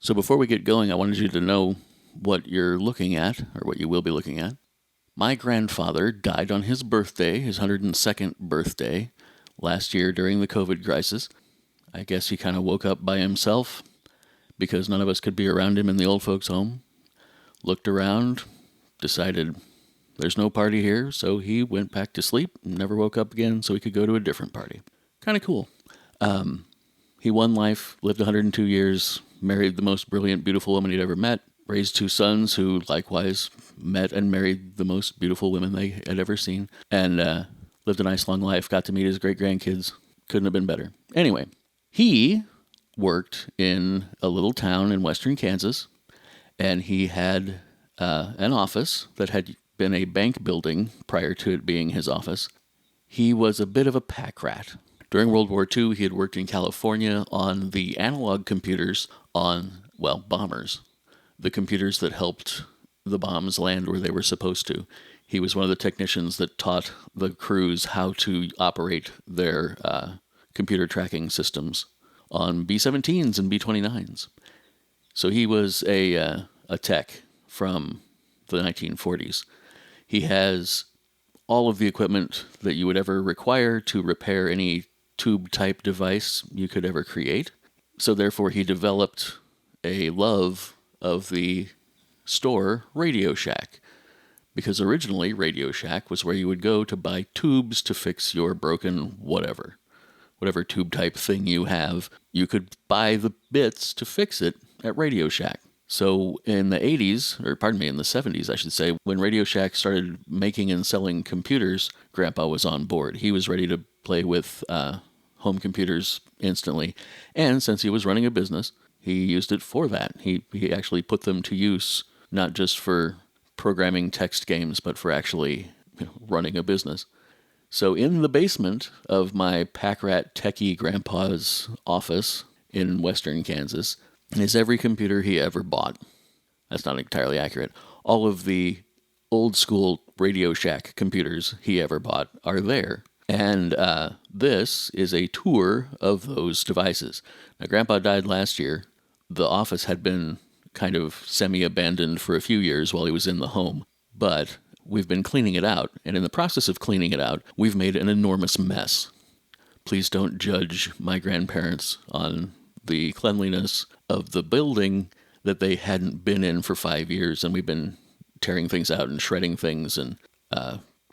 So before we get going, I wanted you to know what you're looking at, or what you will be looking at. My grandfather died on his birthday, his 102nd birthday, last year during the COVID crisis. I guess he kind of woke up by himself because none of us could be around him in the old folks' home. Looked around, decided there's no party here, so he went back to sleep and never woke up again so he could go to a different party. Kind of cool. He won life, lived 102 years, married the most brilliant, beautiful woman he'd ever met, raised 2 sons who likewise met and married the most beautiful women they had ever seen, and lived a nice long life, got to meet his great-grandkids. Couldn't have been better. Anyway, he worked in a little town in western Kansas, and he had an office that had been a bank building prior to it being his office. He was a bit of a pack rat. During World War II, he had worked in California on the analog computers on, bombers. The computers that helped the bombs land where they were supposed to. He was one of the technicians that taught the crews how to operate their computer tracking systems on B-17s and B-29s. So he was a tech from the 1940s. He has all of the equipment that you would ever require to repair any tube-type device you could ever create. So therefore, he developed a love of the store Radio Shack. Because originally, Radio Shack was where you would go to buy tubes to fix your broken whatever. Whatever tube-type thing you have, you could buy the bits to fix it at Radio Shack. So in the 80s, in the 70s, I should say, when Radio Shack started making and selling computers, Grandpa was on board. He was ready to play with home computers instantly. And since he was running a business, he used it for that. He actually put them to use, not just for programming text games, but for actually running a business. So in the basement of my pack rat techie grandpa's office in western Kansas is every computer he ever bought. That's not entirely accurate. All of the old school Radio Shack computers he ever bought are there. And this is a tour of those devices. Now, Grandpa died last year. The office had been kind of semi-abandoned for a few years while he was in the home. But we've been cleaning it out. And in the process of cleaning it out, we've made an enormous mess. Please don't judge my grandparents on the cleanliness of the building that they hadn't been in for 5 years. And we've been tearing things out and shredding things and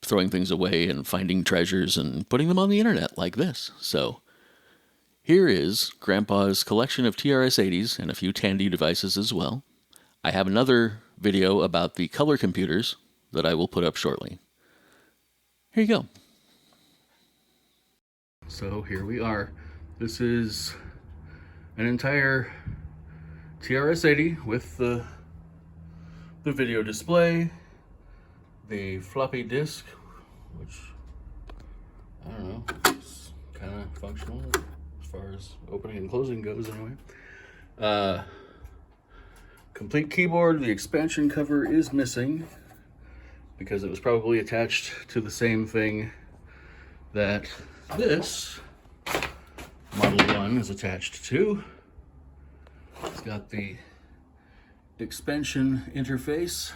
throwing things away and finding treasures and putting them on the internet like this. So here is Grandpa's collection of TRS-80s and a few Tandy devices as well. I have another video about the color computers that I will put up shortly. Here you go. So here we are. This is an entire TRS-80 with the video display, the floppy disk, which, I don't know, is kind of functional as far as opening and closing goes anyway. Complete keyboard. The expansion cover is missing because it was probably attached to the same thing that this Model 1 is attached to. It's got the expansion interface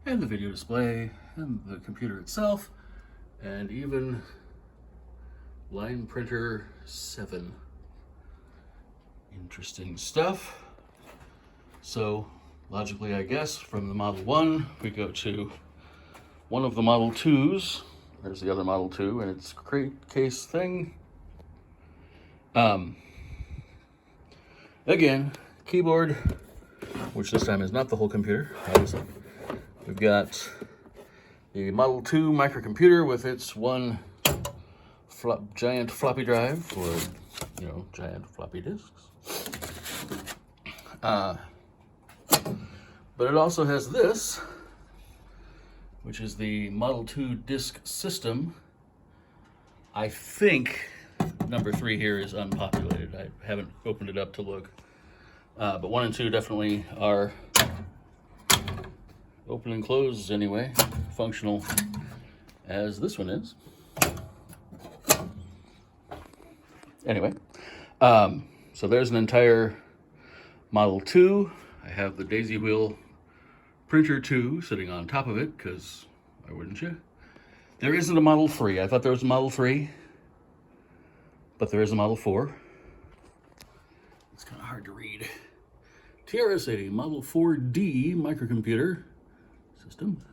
and the video display and the computer itself, and even line printer 7. Interesting stuff. So logically, I guess, from the Model 1, we go to one of the Model 2s. There's the other Model 2 and its crate case thing. Again, keyboard, which this time is not the whole computer, obviously. We've got the Model 2 microcomputer with its one giant floppy drive for, giant floppy disks. But it also has this, which is the Model 2 disk system. I think number 3 here is unpopulated. I haven't opened it up to look. But 1 and 2 definitely are open and closed anyway, functional as this one is. Anyway, so there's an entire Model 2, I have the Daisy Wheel Printer 2 sitting on top of it, because why wouldn't you? There isn't a Model 3. I thought there was a Model 3, but there is a Model 4. It's kind of hard to read. TRS-80 Model 4D microcomputer system.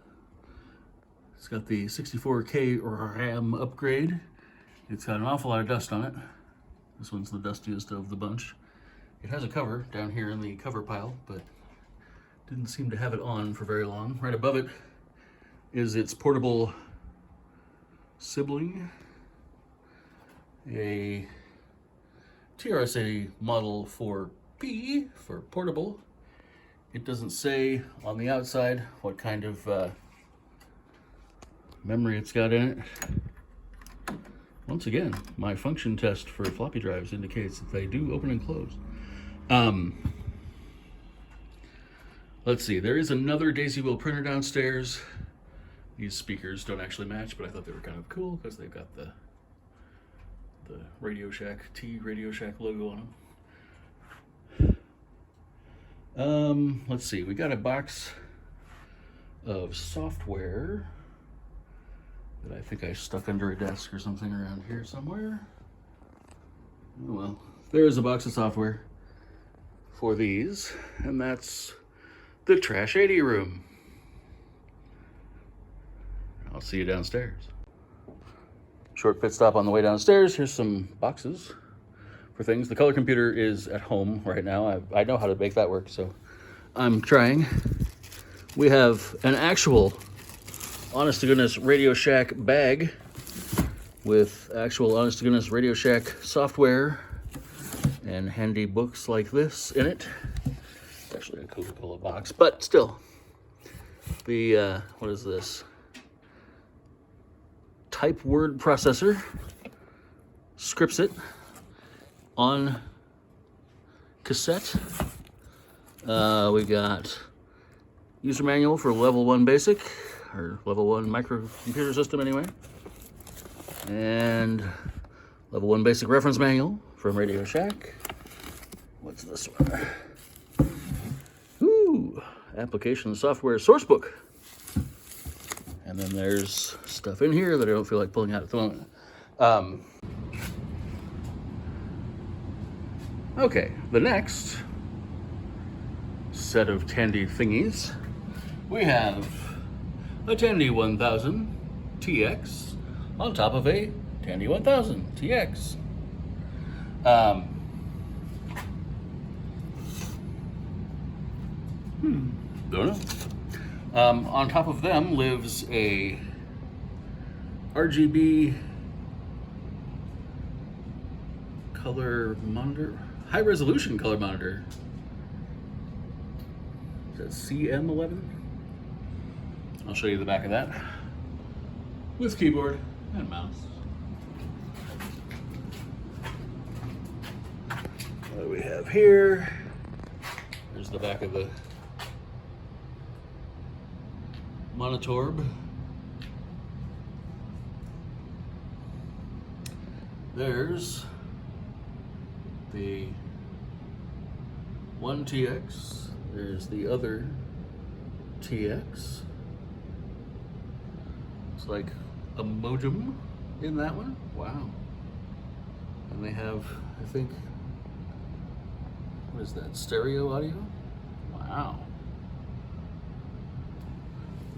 It's got the 64K RAM upgrade. It's got an awful lot of dust on it. This one's the dustiest of the bunch. It has a cover down here in the cover pile, but didn't seem to have it on for very long. Right above it is its portable sibling, a TRS-80 Model 4P for portable. It doesn't say on the outside what kind of memory it's got in it. Once again, my function test for floppy drives indicates that they do open and close. Let's see, there is another Daisy Wheel printer downstairs. These speakers don't actually match, but I thought they were kind of cool because they've got the Radio Shack logo on them. Let's see, we got a box of software that I think I stuck under a desk or something around here somewhere. Oh well, there's a box of software for these, and that's the Trash 80 room. I'll see you downstairs. Short pit stop on the way downstairs. Here's some boxes for things. The color computer is at home right now. I know how to make that work, so I'm trying. We have an actual honest-to-goodness Radio Shack bag with actual honest-to-goodness Radio Shack software and handy books like this in it. It's actually a Coca-Cola box, but still. The, what is this? Type word processor, Scripsit, on cassette. We got user manual for level 1 basic, or level 1 microcomputer system anyway. And level 1 basic reference manual from Radio Shack. What's this one? Ooh, application software Sourcebook. And then there's stuff in here that I don't feel like pulling out at the moment. Okay, the next set of Tandy thingies, we have a Tandy 1000 TX on top of a Tandy 1000 TX. Don't know. On top of them lives a RGB color monitor, high resolution color monitor. Is that CM11? I'll show you the back of that with keyboard and mouse. What do we have here? There's the back of the Monitorb. There's the 1TX. There's the other TX. It's like a modem in that one. Wow. And they have, I think, what is that? Stereo audio? Wow.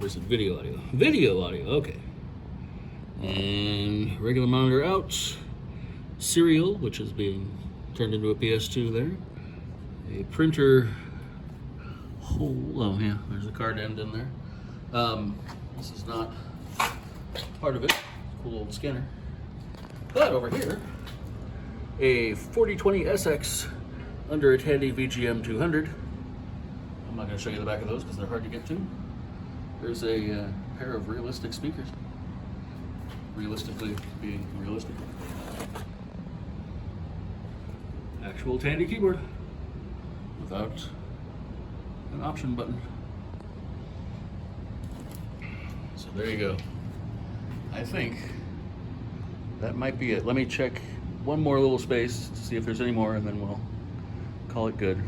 Or is it video audio? Video audio, okay. And regular monitor out. Serial, which is being turned into a PS2 there. A printer hole, oh yeah, there's a card end in there. This is not part of it. Cool old scanner. But over here, a 4020 SX under a Tandy VGM 200. I'm not going to show you the back of those because they're hard to get to. There's a pair of realistic speakers. Realistically being realistic. Actual Tandy keyboard without an option button. So there you go. I think that might be it. Let me check one more little space to see if there's any more, and then we'll call it good.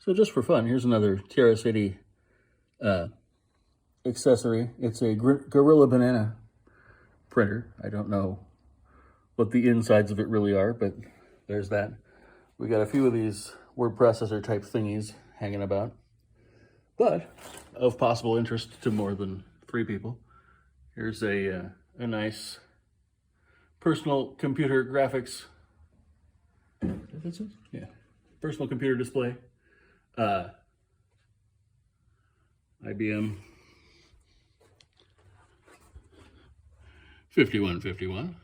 So just for fun, here's another TRS-80 accessory. It's a Gorilla Banana printer. I don't know what the insides of it really are, but there's that. We got a few of these word processor type thingies hanging about, but of possible interest to more than 3 people. Here's a nice personal computer graphics. Yeah, personal computer display. IBM 5151.